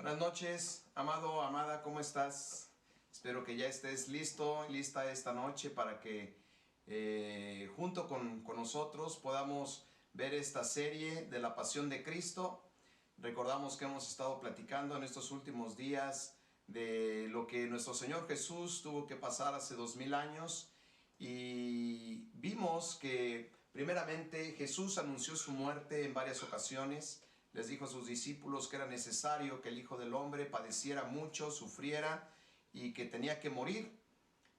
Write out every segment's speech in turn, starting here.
Buenas noches, amado, amada, ¿cómo estás? Espero que ya estés listo, lista esta noche para que junto con nosotros podamos ver esta serie de la Pasión de Cristo. Recordamos que hemos estado platicando en estos últimos días de lo que nuestro Señor Jesús tuvo que pasar hace 2000 años y vimos que primeramente Jesús anunció su muerte en varias ocasiones. Les dijo a sus discípulos que era necesario que el Hijo del Hombre padeciera mucho, sufriera y que tenía que morir.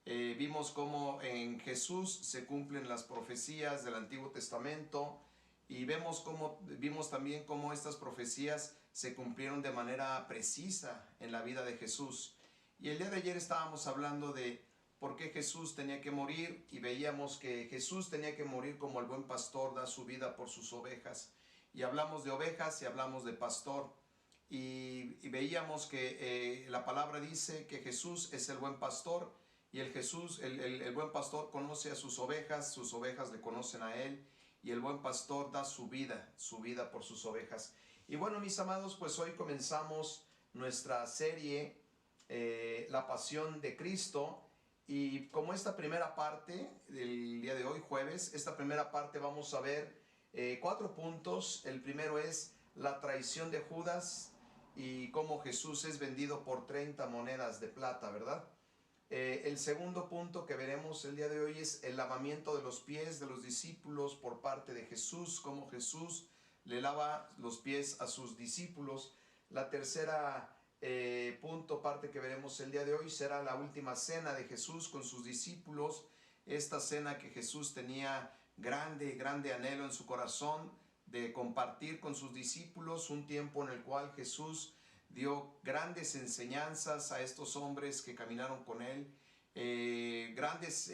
Vimos cómo en Jesús se cumplen las profecías del Antiguo Testamento y vimos también cómo estas profecías se cumplieron de manera precisa en la vida de Jesús. Y el día de ayer estábamos hablando de por qué Jesús tenía que morir y veíamos que Jesús tenía que morir como el buen pastor da su vida por sus ovejas. Y hablamos de ovejas y hablamos de pastor. Y veíamos que la palabra dice que Jesús es el buen pastor y el buen pastor conoce a sus ovejas le conocen a él y el buen pastor da su vida por sus ovejas. Y bueno, mis amados, pues hoy comenzamos nuestra serie La Pasión de Cristo. Y como esta primera parte del día de hoy, jueves, esta primera parte vamos a ver 4 puntos. El primero es la traición de Judas y cómo Jesús es vendido por 30 monedas de plata, ¿verdad? El segundo punto que veremos el día de hoy es el lavamiento de los pies de los discípulos por parte de Jesús, cómo Jesús le lava los pies a sus discípulos. La tercera parte que veremos el día de hoy será la última cena de Jesús con sus discípulos, esta cena que Jesús tenía grande anhelo en su corazón de compartir con sus discípulos, un tiempo en el cual Jesús dio grandes enseñanzas a estos hombres que caminaron con él, grandes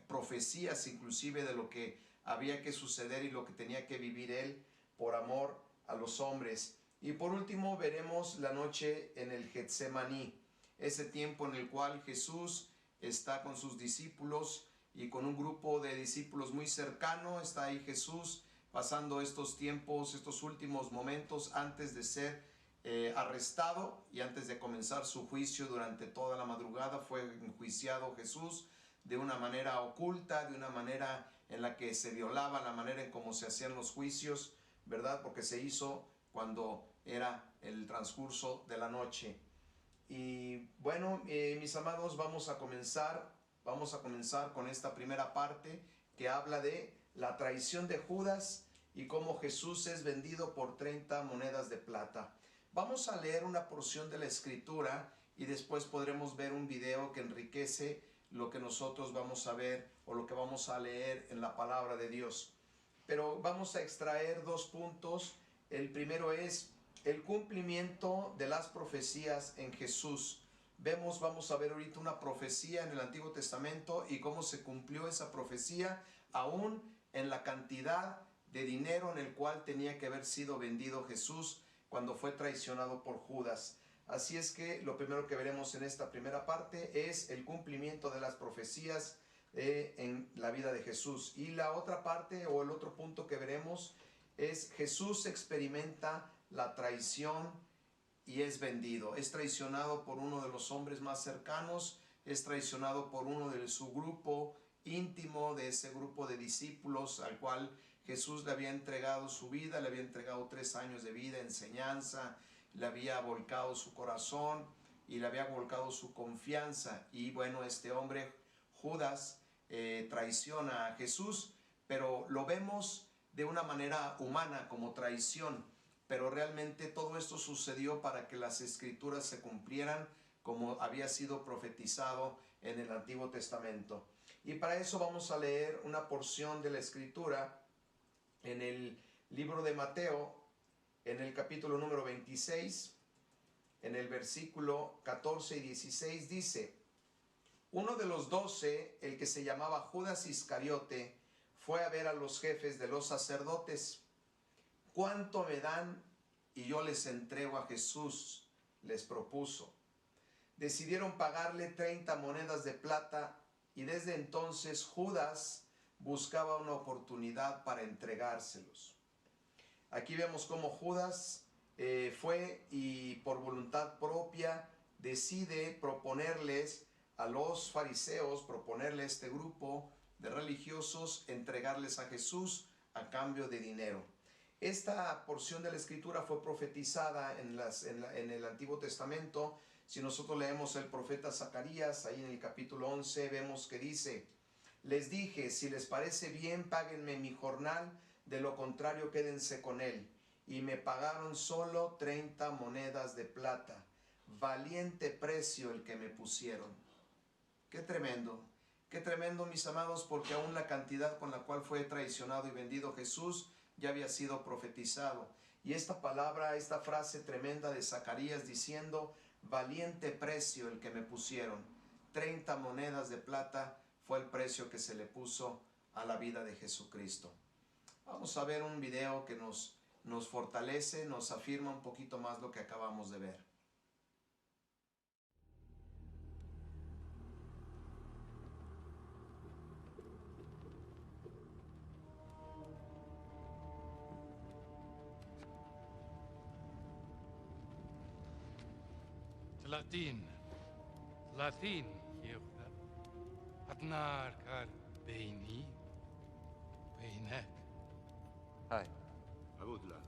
profecías inclusive de lo que había que suceder y lo que tenía que vivir él por amor a los hombres. Y por último veremos la noche en el Getsemaní, ese tiempo en el cual Jesús está con sus discípulos y con un grupo de discípulos muy cercano. Está ahí Jesús pasando estos tiempos, estos últimos momentos antes de ser arrestado y antes de comenzar su juicio. Durante toda la madrugada fue enjuiciado Jesús de una manera oculta, de una manera en la que se violaba la manera en cómo se hacían los juicios, ¿verdad? Porque se hizo cuando era el transcurso de la noche. Y bueno, mis amados, vamos a comenzar con esta primera parte que habla de la traición de Judas y cómo Jesús es vendido por 30 monedas de plata. Vamos a leer una porción de la Escritura y después podremos ver un video que enriquece lo que nosotros vamos a ver o lo que vamos a leer en la palabra de Dios. Pero vamos a extraer 2 puntos. El primero es el cumplimiento de las profecías en Jesús. Vamos a ver ahorita una profecía en el Antiguo Testamento y cómo se cumplió esa profecía aún en la cantidad de dinero en el cual tenía que haber sido vendido Jesús cuando fue traicionado por Judas. Así es que lo primero que veremos en esta primera parte es el cumplimiento de las profecías en la vida de Jesús. Y la otra parte o el otro punto que veremos es Jesús experimenta la traición y es vendido. Es traicionado por uno de los hombres más cercanos, es traicionado por uno de su grupo íntimo, de ese grupo de discípulos al cual Jesús le había entregado su vida, le había entregado 3 años de vida, enseñanza, le había volcado su corazón y le había volcado su confianza. Y bueno, este hombre, Judas, traiciona a Jesús, pero lo vemos de una manera humana como traición. Pero realmente todo esto sucedió para que las Escrituras se cumplieran como había sido profetizado en el Antiguo Testamento. Y para eso vamos a leer una porción de la Escritura en el libro de Mateo, en el capítulo número 26, en el versículo 14 y 16 dice: uno de los 12, el que se llamaba Judas Iscariote, fue a ver a los jefes de los sacerdotes. ¿Cuánto me dan y yo les entrego a Jesús?, les propuso. Decidieron pagarle 30 monedas de plata y desde entonces Judas buscaba una oportunidad para entregárselos. Aquí vemos cómo Judas fue y por voluntad propia decide proponerles a los fariseos, proponerle a este grupo de religiosos, entregarles a Jesús a cambio de dinero. Esta porción de la escritura fue profetizada en el Antiguo Testamento. Si nosotros leemos el profeta Zacarías, ahí en el capítulo 11, vemos que dice: les dije, si les parece bien, páguenme mi jornal, de lo contrario quédense con él. Y me pagaron solo 30 monedas de plata. Valiente precio el que me pusieron. Qué tremendo, mis amados, porque aún la cantidad con la cual fue traicionado y vendido Jesús ya había sido profetizado. Y esta palabra, esta frase tremenda de Zacarías diciendo: valiente precio el que me pusieron. 30 monedas de plata fue el precio que se le puso a la vida de Jesucristo. Vamos a ver un video que nos fortalece, nos afirma un poquito más lo que acabamos de ver. 30 يغفر النار كان بيني وبينك. هاي أعوذ له.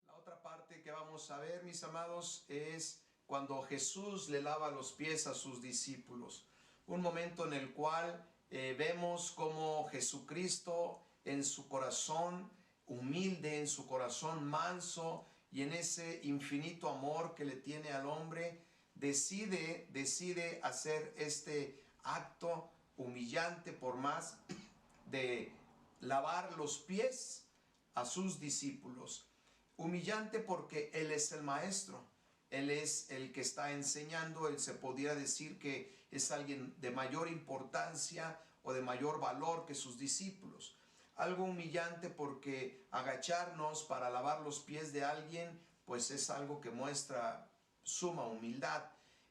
La otra parte que vamos a ver, mis amados, es cuando Jesús le lava los pies a sus discípulos. Un momento en el cual vemos como Jesucristo en su corazón humilde, en su corazón manso y en ese infinito amor que le tiene al hombre, decide hacer este acto humillante por más de lavar los pies a sus discípulos. Humillante porque Él es el maestro, Él es el que está enseñando. Él se podría decir que es alguien de mayor importancia o de mayor valor que sus discípulos. Algo humillante porque agacharnos para lavar los pies de alguien, pues es algo que muestra suma humildad.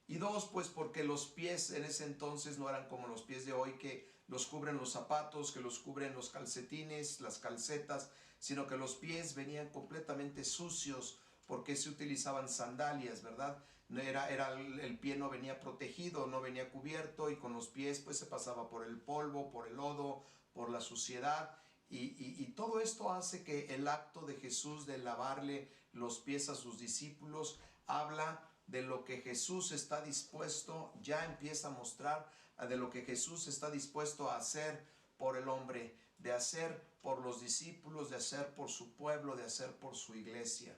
Y dos, pues porque los pies en ese entonces no eran como los pies de hoy, que los cubren los zapatos, que los cubren los calcetines, las calcetas, sino que los pies venían completamente sucios porque se utilizaban sandalias, ¿verdad? El pie no venía protegido, no venía cubierto, y con los pies pues se pasaba por el polvo, por el lodo, por la suciedad. Y todo esto hace que el acto de Jesús de lavarle los pies a sus discípulos habla de lo que Jesús está dispuesto, ya empieza a mostrar de lo que Jesús está dispuesto a hacer por el hombre, de hacer por los discípulos, de hacer por su pueblo, de hacer por su iglesia.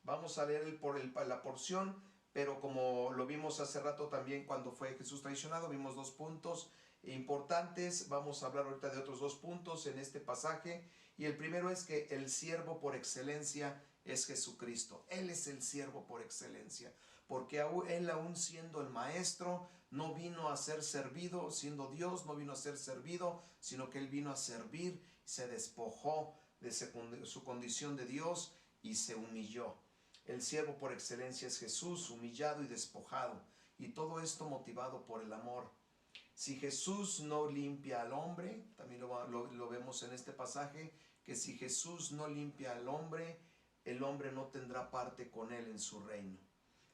Vamos a leer la porción, pero como lo vimos hace rato también cuando fue Jesús traicionado, vimos dos puntos importantes. Vamos a hablar ahorita de otros dos puntos en este pasaje, y el primero es que el siervo por excelencia es Jesucristo. Él es el siervo por excelencia, porque Él, aún siendo el maestro, no vino a ser servido. Siendo Dios, no vino a ser servido, sino que Él vino a servir, se despojó de su condición de Dios y se humilló. El siervo por excelencia es Jesús, humillado y despojado, y todo esto motivado por el amor. Si Jesús no limpia al hombre, también lo vemos en este pasaje, que si Jesús no limpia al hombre, el hombre no tendrá parte con Él en su reino.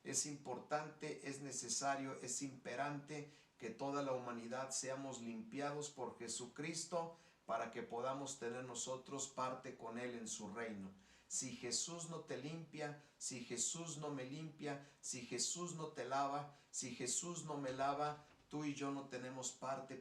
Es importante, es necesario, es imperante que toda la humanidad seamos limpiados por Jesucristo para que podamos tener nosotros parte con Él en su reino. Si Jesús no te limpia, si Jesús no me limpia, si Jesús no te lava, si Jesús no me lava, tú y yo no tenemos parte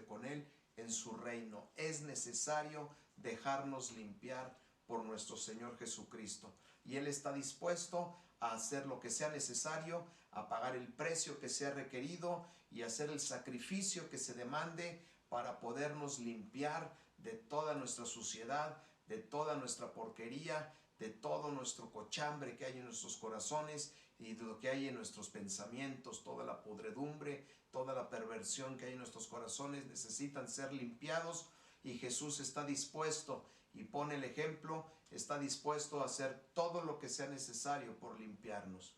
con Él en su reino. Es necesario dejarnos limpiar por nuestro Señor Jesucristo. Y Él está dispuesto a hacer lo que sea necesario, a pagar el precio que sea requerido y hacer el sacrificio que se demande para podernos limpiar de toda nuestra suciedad, de toda nuestra porquería, de todo nuestro cochambre que hay en nuestros corazones y de lo que hay en nuestros pensamientos, toda la podredumbre, toda la perversión que hay en nuestros corazones necesitan ser limpiados, y Jesús está dispuesto y pone el ejemplo, está dispuesto a hacer todo lo que sea necesario por limpiarnos.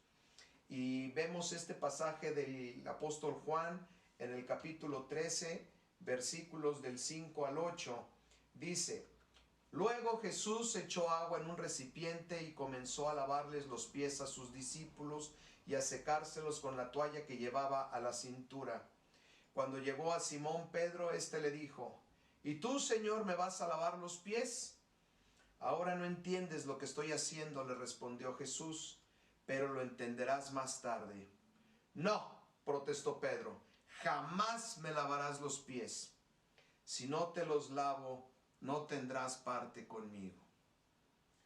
Y vemos este pasaje del apóstol Juan en el capítulo 13, versículos del 5 al 8. Dice: luego Jesús echó agua en un recipiente y comenzó a lavarles los pies a sus discípulos y a secárselos con la toalla que llevaba a la cintura. Cuando llegó a Simón Pedro, éste le dijo: ¿y tú, Señor, me vas a lavar los pies? Ahora no entiendes lo que estoy haciendo, le respondió Jesús, pero lo entenderás más tarde. No, protestó Pedro, jamás me lavarás los pies. Si no te los lavo, no tendrás parte conmigo.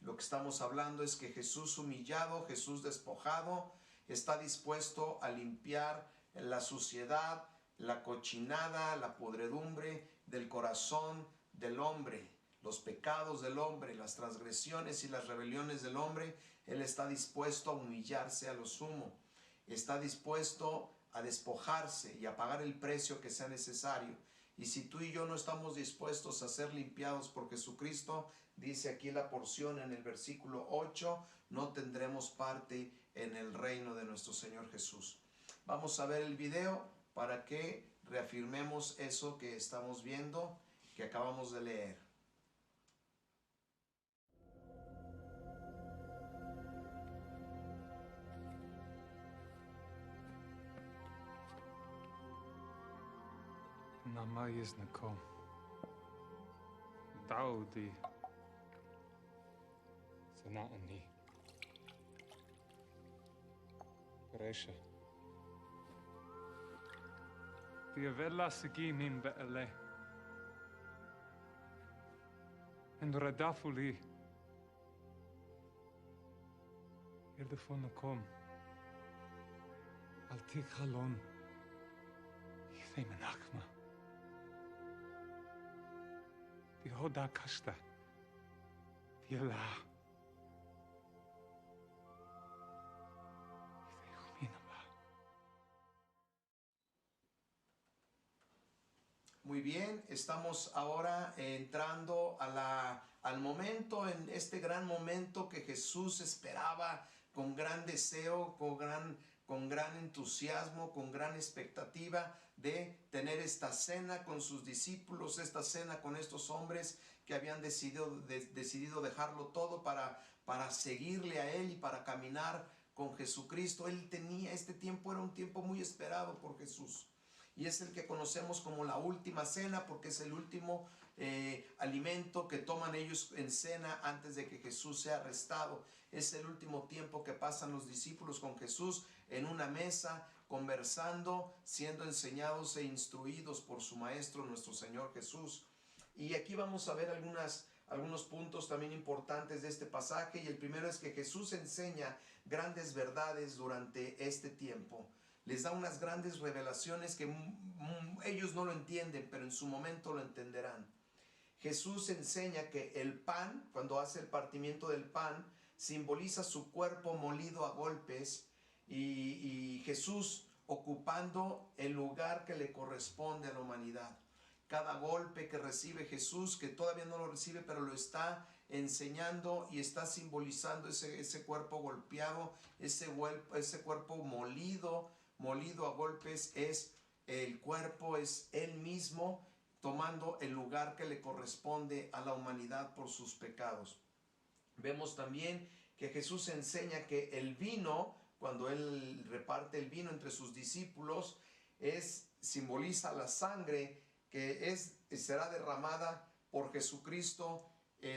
Lo que estamos hablando es que Jesús humillado, Jesús despojado, está dispuesto a limpiar la suciedad, la cochinada, la podredumbre del corazón del hombre, los pecados del hombre, las transgresiones y las rebeliones del hombre. Él está dispuesto a humillarse a lo sumo, está dispuesto a despojarse y a pagar el precio que sea necesario. Y si tú y yo no estamos dispuestos a ser limpiados por Jesucristo, dice aquí la porción en el versículo 8, no tendremos parte en el reino de nuestro Señor Jesús. Vamos a ver el video para que reafirmemos eso que estamos viendo, que acabamos de leer. Nama Yisnakom. Daudi. Sana'ani. Resha. Diavella Sigimim Be'ele. And Radafuli. Irdefonakom. Altik Halon. Ythei Menachma. Dihoda Kashta. Diela. Muy bien, estamos ahora entrando al momento, en este gran momento que Jesús esperaba con gran deseo, con gran entusiasmo, con gran expectativa de tener esta cena con sus discípulos, esta cena con estos hombres que habían decidido dejarlo todo para seguirle a Él y para caminar con Jesucristo. Este tiempo era un tiempo muy esperado por Jesús. Y es el que conocemos como la última cena, porque es el último alimento que toman ellos en cena antes de que Jesús sea arrestado. Es el último tiempo que pasan los discípulos con Jesús en una mesa, conversando, siendo enseñados e instruidos por su Maestro, nuestro Señor Jesús. Y aquí vamos a ver algunos puntos también importantes de este pasaje. Y el primero es que Jesús enseña grandes verdades durante este tiempo. Les da unas grandes revelaciones que ellos no lo entienden, pero en su momento lo entenderán. Jesús enseña que el pan, cuando hace el partimiento del pan, simboliza su cuerpo molido a golpes y Jesús ocupando el lugar que le corresponde a la humanidad. Cada golpe que recibe Jesús, que todavía no lo recibe, pero lo está enseñando y está simbolizando ese cuerpo golpeado, ese cuerpo molido a golpes, es el cuerpo, es Él mismo tomando el lugar que le corresponde a la humanidad por sus pecados. Vemos también que Jesús enseña que el vino, cuando Él reparte el vino entre sus discípulos, simboliza la sangre que será derramada por Jesucristo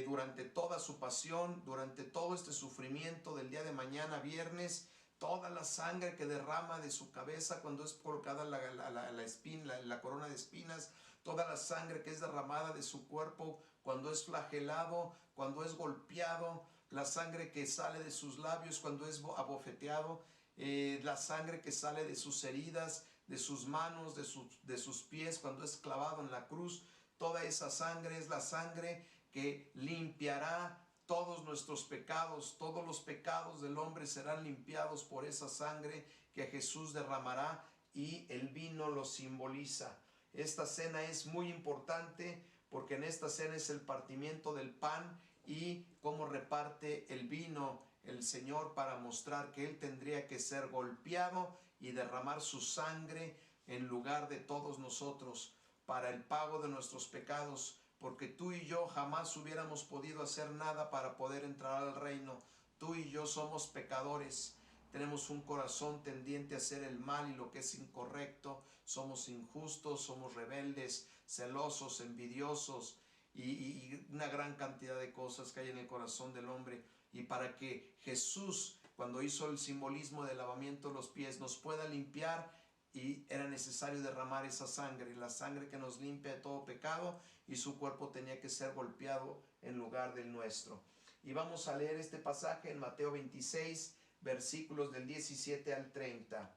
durante toda su pasión, durante todo este sufrimiento del día de mañana, viernes, toda la sangre que derrama de su cabeza cuando es colocada la corona de espinas, toda la sangre que es derramada de su cuerpo cuando es flagelado, cuando es golpeado, la sangre que sale de sus labios cuando es abofeteado, la sangre que sale de sus heridas, de sus manos, de sus pies cuando es clavado en la cruz. Toda esa sangre es la sangre que limpiará todos nuestros pecados. Todos los pecados del hombre serán limpiados por esa sangre que Jesús derramará, y el vino lo simboliza. Esta cena es muy importante porque en esta cena es el partimiento del pan y cómo reparte el vino el Señor para mostrar que Él tendría que ser golpeado y derramar su sangre en lugar de todos nosotros para el pago de nuestros pecados, porque tú y yo jamás hubiéramos podido hacer nada para poder entrar al reino. Tú y yo somos pecadores, tenemos un corazón tendiente a hacer el mal y lo que es incorrecto, somos injustos, somos rebeldes, celosos, envidiosos y una gran cantidad de cosas que hay en el corazón del hombre. Y para que Jesús, cuando hizo el simbolismo del lavamiento de los pies, nos pueda limpiar, y era necesario derramar esa sangre, la sangre que nos limpia de todo pecado, y su cuerpo tenía que ser golpeado en lugar del nuestro. Y vamos a leer este pasaje en Mateo 26, versículos del 17 al 30.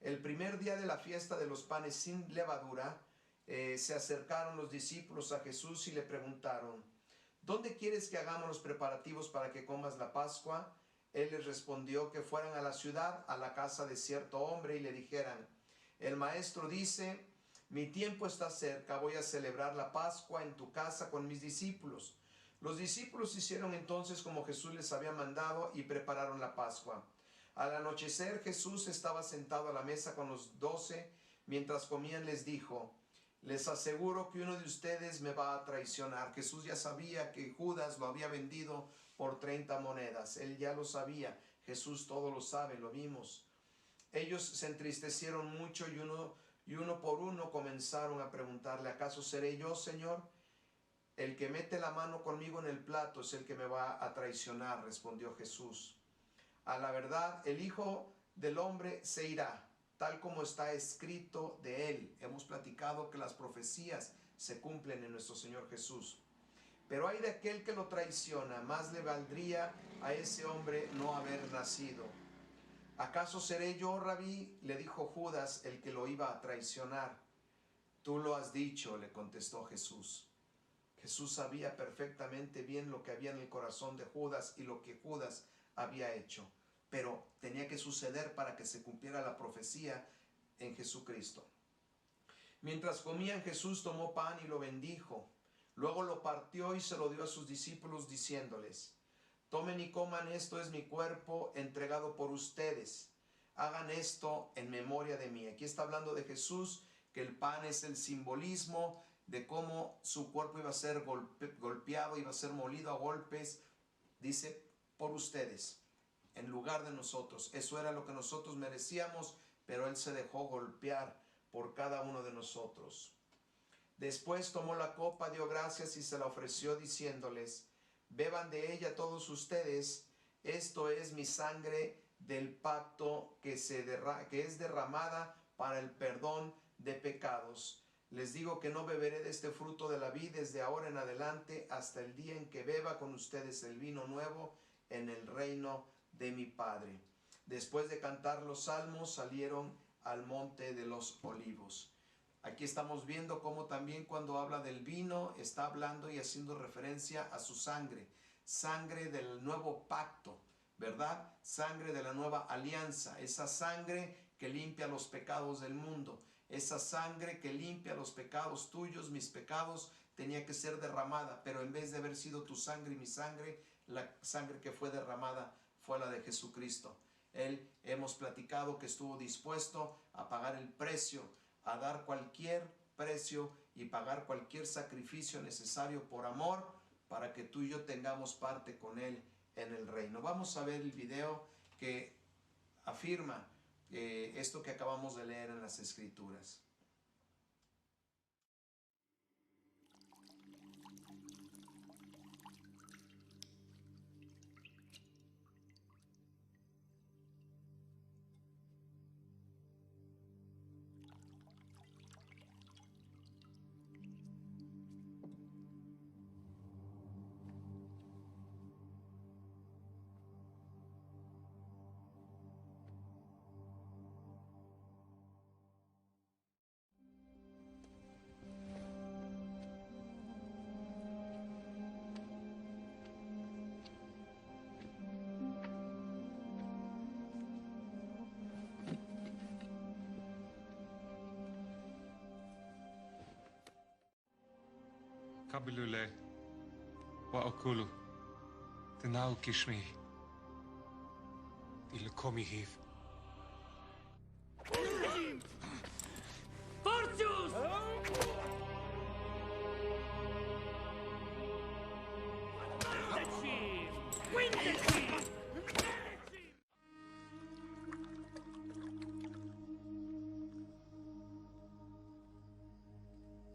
El primer día de la fiesta de los panes sin levadura, se acercaron los discípulos a Jesús y le preguntaron: ¿dónde quieres que hagamos los preparativos para que comas la Pascua? Él les respondió que fueran a la ciudad, a la casa de cierto hombre, y le dijeran: el maestro dice, mi tiempo está cerca, voy a celebrar la Pascua en tu casa con mis discípulos. Los discípulos hicieron entonces como Jesús les había mandado y prepararon la Pascua. Al anochecer, Jesús estaba sentado a la mesa con los 12. Mientras comían les dijo: les aseguro que uno de ustedes me va a traicionar. Jesús ya sabía que Judas lo había vendido por 30 monedas. Él ya lo sabía. Jesús todo lo sabe, lo vimos. Ellos se entristecieron mucho y uno por uno comenzaron a preguntarle: ¿acaso seré yo, Señor? El que mete la mano conmigo en el plato es el que me va a traicionar, respondió Jesús. A la verdad, el Hijo del Hombre se irá, tal como está escrito de él. Hemos platicado que las profecías se cumplen en nuestro Señor Jesús. Pero hay de aquel que lo traiciona, más le valdría a ese hombre no haber nacido. ¿Acaso seré yo, Rabí?, le dijo Judas, el que lo iba a traicionar. Tú lo has dicho, le contestó Jesús. Jesús sabía perfectamente bien lo que había en el corazón de Judas y lo que Judas había hecho, pero tenía que suceder para que se cumpliera la profecía en Jesucristo. Mientras comían, Jesús tomó pan y lo bendijo. Luego lo partió y se lo dio a sus discípulos diciéndoles: tomen y coman, esto es mi cuerpo entregado por ustedes. Hagan esto en memoria de mí. Aquí está hablando de Jesús, que el pan es el simbolismo de cómo su cuerpo iba a ser golpeado, iba a ser molido a golpes. Dice, por ustedes, en lugar de nosotros. Eso era lo que nosotros merecíamos, pero Él se dejó golpear por cada uno de nosotros. Después tomó la copa, dio gracias y se la ofreció diciéndoles: beban de ella todos ustedes, esto es mi sangre del pacto que es derramada para el perdón de pecados. Les digo que no beberé de este fruto de la vid desde ahora en adelante hasta el día en que beba con ustedes el vino nuevo en el reino de mi Padre. Después de cantar los salmos, salieron al monte de los olivos. Aquí estamos viendo cómo también cuando habla del vino está hablando y haciendo referencia a su sangre, sangre del nuevo pacto, ¿verdad? Sangre de la nueva alianza, esa sangre que limpia los pecados del mundo, esa sangre que limpia los pecados tuyos, mis pecados, tenía que ser derramada, pero en vez de haber sido tu sangre y mi sangre, la sangre que fue derramada fue la de Jesucristo. Él, hemos platicado que estuvo dispuesto a pagar el precio, a dar cualquier precio y pagar cualquier sacrificio necesario por amor para que tú y yo tengamos parte con Él en el reino. Vamos a ver el video que afirma esto que acabamos de leer en las Escrituras. Kabilule. Wa okulu. Tenau kishmi. Ilkomi hiv. Fortius! Quintecim!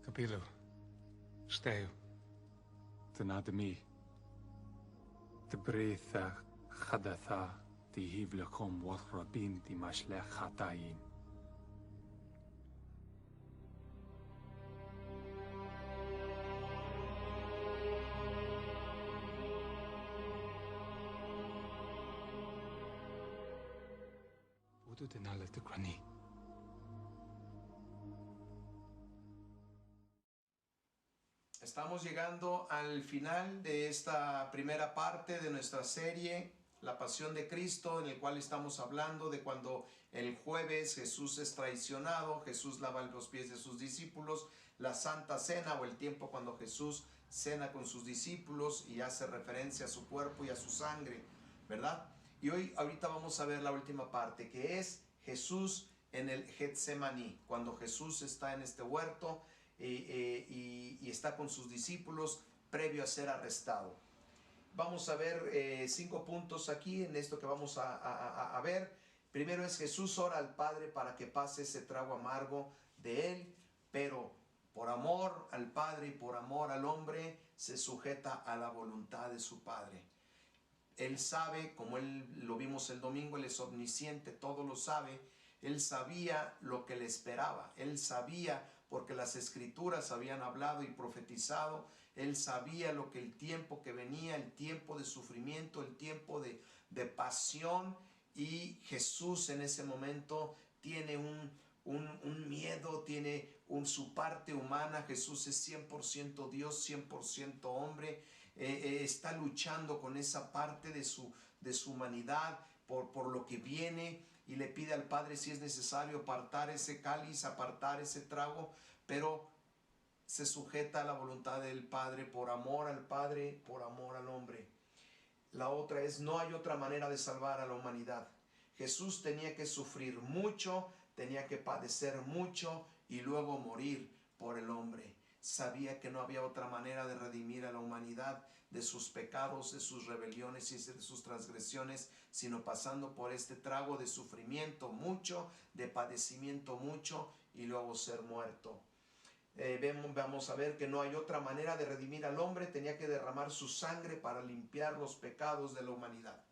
Kabilu. Steu. Tenadami. De breitha chadatha di hivlakom wathrabin di mashlech chatayin. Budu denale te krani. Estamos llegando al final de esta primera parte de nuestra serie, La Pasión de Cristo, en el cual estamos hablando de cuando el jueves Jesús es traicionado, Jesús lava los pies de sus discípulos, la Santa Cena o el tiempo cuando Jesús cena con sus discípulos y hace referencia a su cuerpo y a su sangre, ¿verdad? Y ahorita vamos a ver la última parte, que es Jesús en el Getsemaní, cuando Jesús está en este huerto y está con sus discípulos previo a ser arrestado. Vamos a ver 5 puntos aquí en esto que vamos a ver. Primero es Jesús ora al Padre para que pase ese trago amargo de él, pero por amor al Padre y por amor al hombre se sujeta a la voluntad de su Padre. Él sabe, como lo vimos el domingo, él es omnisciente, todo lo sabe. Él sabía lo que le esperaba. Él sabía, porque las escrituras habían hablado y profetizado. Él sabía lo que el tiempo que venía, el tiempo de sufrimiento, el tiempo de pasión. Y Jesús en ese momento tiene un miedo, tiene su parte humana. Jesús es 100% Dios, 100% hombre. Está luchando con esa parte de su humanidad por lo que viene, y le pide al Padre si es necesario apartar ese cáliz, apartar ese trago, pero se sujeta a la voluntad del Padre por amor al Padre, por amor al hombre. La otra es, no hay otra manera de salvar a la humanidad. Jesús tenía que sufrir mucho, tenía que padecer mucho y luego morir por el hombre. Sabía que no había otra manera de redimir a la humanidad de sus pecados, de sus rebeliones y de sus transgresiones, sino pasando por este trago de sufrimiento mucho, de padecimiento mucho y luego ser muerto. Vamos a ver que no hay otra manera de redimir al hombre, tenía que derramar su sangre para limpiar los pecados de la humanidad.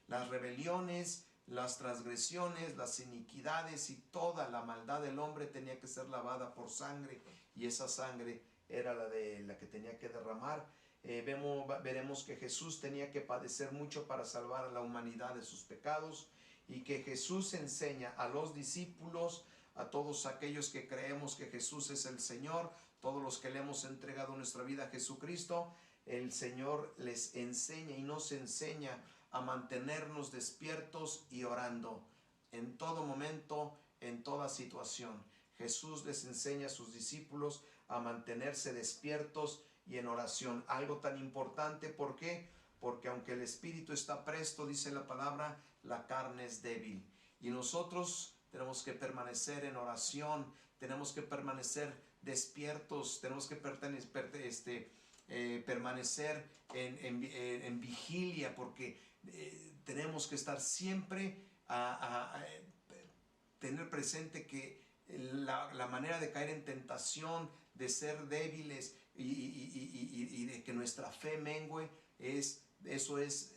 Las rebeliones, las transgresiones, las iniquidades y toda la maldad del hombre tenía que ser lavada por sangre, y esa sangre era la que tenía que derramar. Veremos que Jesús tenía que padecer mucho para salvar a la humanidad de sus pecados, y que Jesús enseña a los discípulos, a todos aquellos que creemos que Jesús es el Señor, todos los que le hemos entregado nuestra vida a Jesucristo, el Señor les enseña y nos enseña a mantenernos despiertos y orando en todo momento, en toda situación. Jesús les enseña a sus discípulos a mantenerse despiertos y en oración. Algo tan importante, ¿por qué? Porque aunque el espíritu está presto, dice la palabra, la carne es débil. Y nosotros tenemos que permanecer en oración, tenemos que permanecer despiertos, tenemos que permanecer en vigilia, porque tenemos que estar siempre tener presente que la manera de caer en tentación, de ser débiles y de que nuestra fe mengue, eso es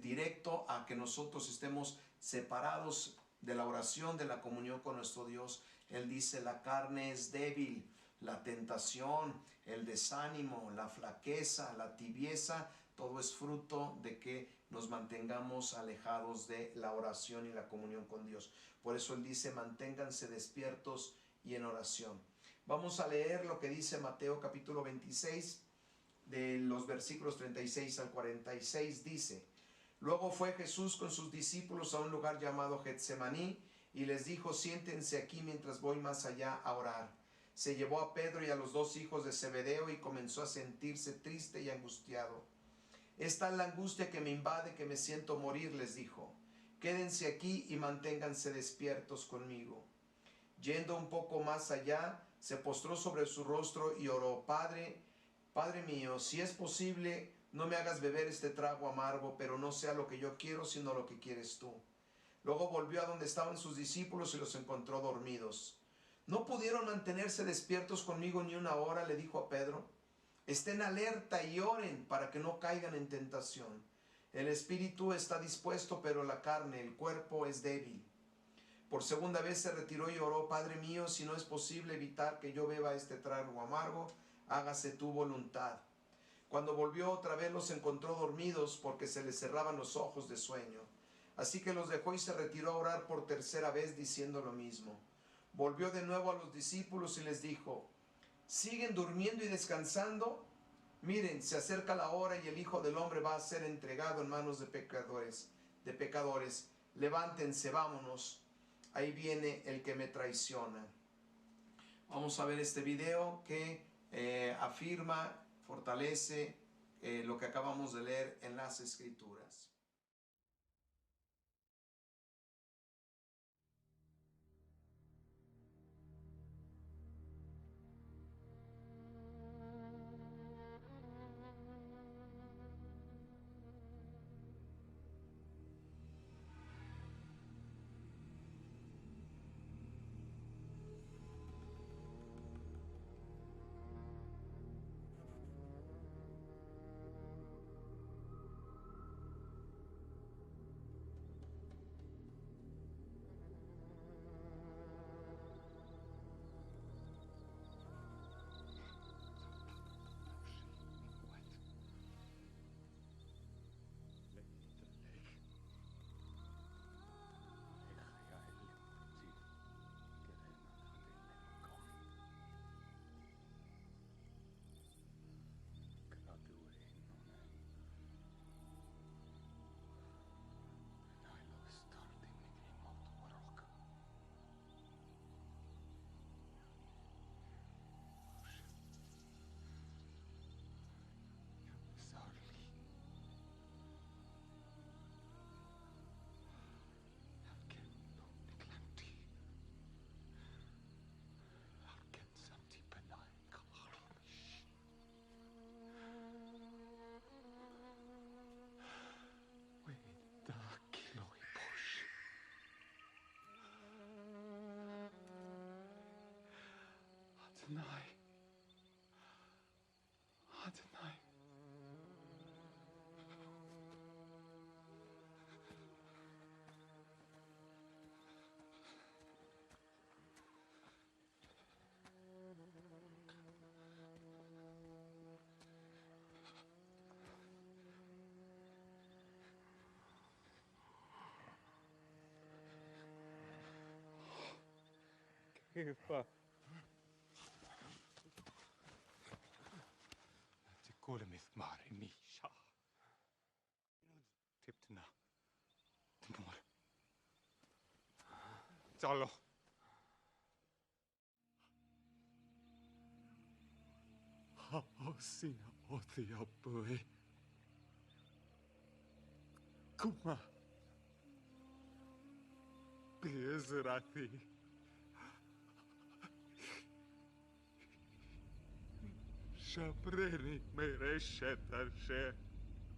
directo a que nosotros estemos separados de la oración, de la comunión con nuestro Dios. Él dice, la carne es débil, la tentación, el desánimo, la flaqueza, la tibieza, todo es fruto de que nos mantengamos alejados de la oración y la comunión con Dios. Por eso Él dice, manténganse despiertos y en oración. Vamos a leer lo que dice Mateo capítulo 26, de los versículos 36 al 46, dice: Luego fue Jesús con sus discípulos a un lugar llamado Getsemaní y les dijo, siéntense aquí mientras voy más allá a orar. se llevó a Pedro y a los dos hijos de Zebedeo y comenzó a sentirse triste y angustiado. Esta es la angustia que me invade, que me siento morir, les dijo. Quédense aquí y manténganse despiertos conmigo. Yendo un poco más allá, se postró sobre su rostro y oró: Padre mío, si es posible, no me hagas beber este trago amargo, pero no sea lo que yo quiero, sino lo que quieres tú. Luego volvió a donde estaban sus discípulos y los encontró dormidos. ¿No pudieron mantenerse despiertos conmigo ni una hora?, le dijo a Pedro. Estén alerta y oren para que no caigan en tentación. El espíritu está dispuesto, pero la carne, el cuerpo, es débil. Por segunda vez se retiró y oró: Padre mío, si no es posible evitar que yo beba este trago amargo, hágase tu voluntad. Cuando volvió otra vez los encontró dormidos, porque se les cerraban los ojos de sueño. Así que los dejó y se retiró a orar por tercera vez, diciendo lo mismo. Volvió de nuevo a los discípulos y les dijo: ¿siguen durmiendo y descansando? Miren, se acerca la hora y el Hijo del Hombre va a ser entregado en manos de pecadores. Levántense, vámonos. Ahí viene el que me traiciona. Vamos a ver este video que afirma, fortalece lo que acabamos de leer en las Escrituras. Adonai. كيف تقول مثمار ميشا تبتنا تمور تعالوا Sinä otia pui. Kuma. Bezrati. Shabreni mereshetashe.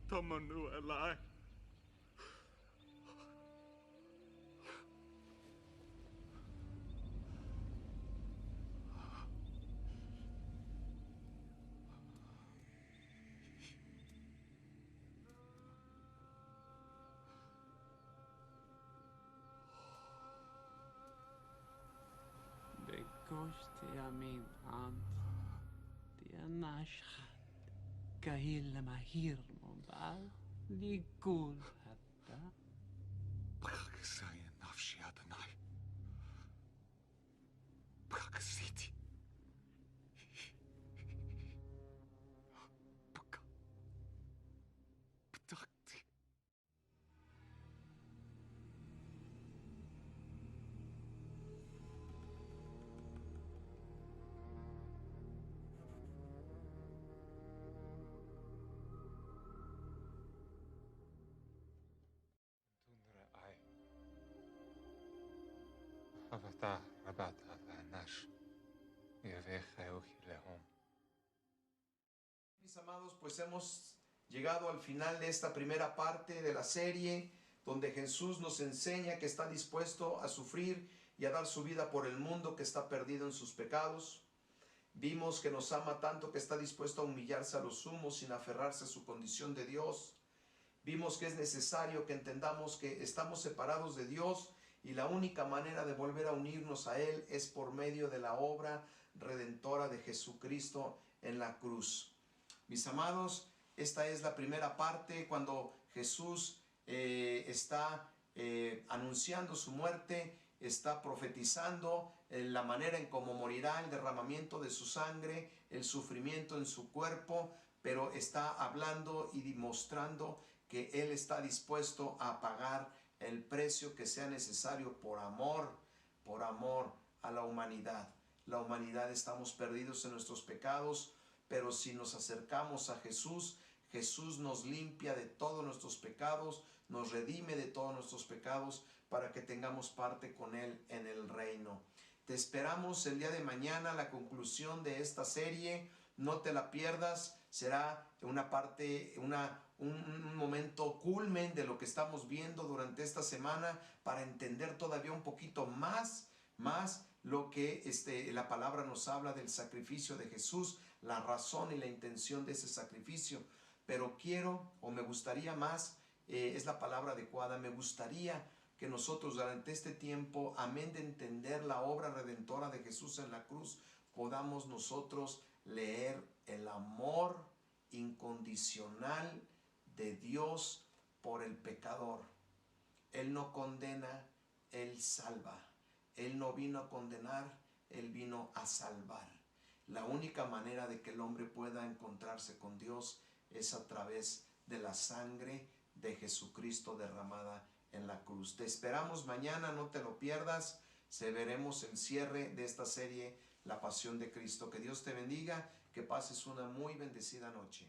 Tomanu elai. Kosti amin ant tianashad kahil mahir mobal likul hatta Brakasaya nafshi Adonai. Brakasiti. Baka. Btakti. חבטה רבת ואנש, יבך אוכי להום. Mis amados, pues hemos llegado al final de esta primera parte de la serie, donde Jesús nos enseña que está dispuesto a sufrir y a dar su vida por el mundo que está perdido en sus pecados. Vimos que nos ama tanto que está dispuesto a humillarse a lo sumo sin aferrarse a su condición de Dios. Vimos que es necesario que entendamos que estamos separados de Dios y la única manera de volver a unirnos a Él es por medio de la obra redentora de Jesucristo en la cruz. Mis amados, esta es la primera parte cuando Jesús está anunciando su muerte, está profetizando la manera en cómo morirá, el derramamiento de su sangre, el sufrimiento en su cuerpo, pero está hablando y demostrando que Él está dispuesto a pagar el precio que sea necesario por amor a la humanidad. La humanidad estamos perdidos en nuestros pecados, pero si nos acercamos a Jesús, Jesús nos limpia de todos nuestros pecados, nos redime de todos nuestros pecados para que tengamos parte con Él en el reino. Te esperamos el día de mañana, la conclusión de esta serie. No te la pierdas, será una parte, un momento culmen de lo que estamos viendo durante esta semana para entender todavía un poquito más lo que la palabra nos habla del sacrificio de Jesús, la razón y la intención de ese sacrificio. Pero me gustaría más, es la palabra adecuada, me gustaría que nosotros durante este tiempo, amén de entender la obra redentora de Jesús en la cruz, podamos nosotros leer el amor incondicional de Dios por el pecador. Él no condena, Él salva. Él no vino a condenar, Él vino a salvar. La única manera de que el hombre pueda encontrarse con Dios es a través de la sangre de Jesucristo derramada en la cruz. Te esperamos mañana, no te lo pierdas. Veremos el cierre de esta serie, La Pasión de Cristo. Que Dios te bendiga, que pases una muy bendecida noche.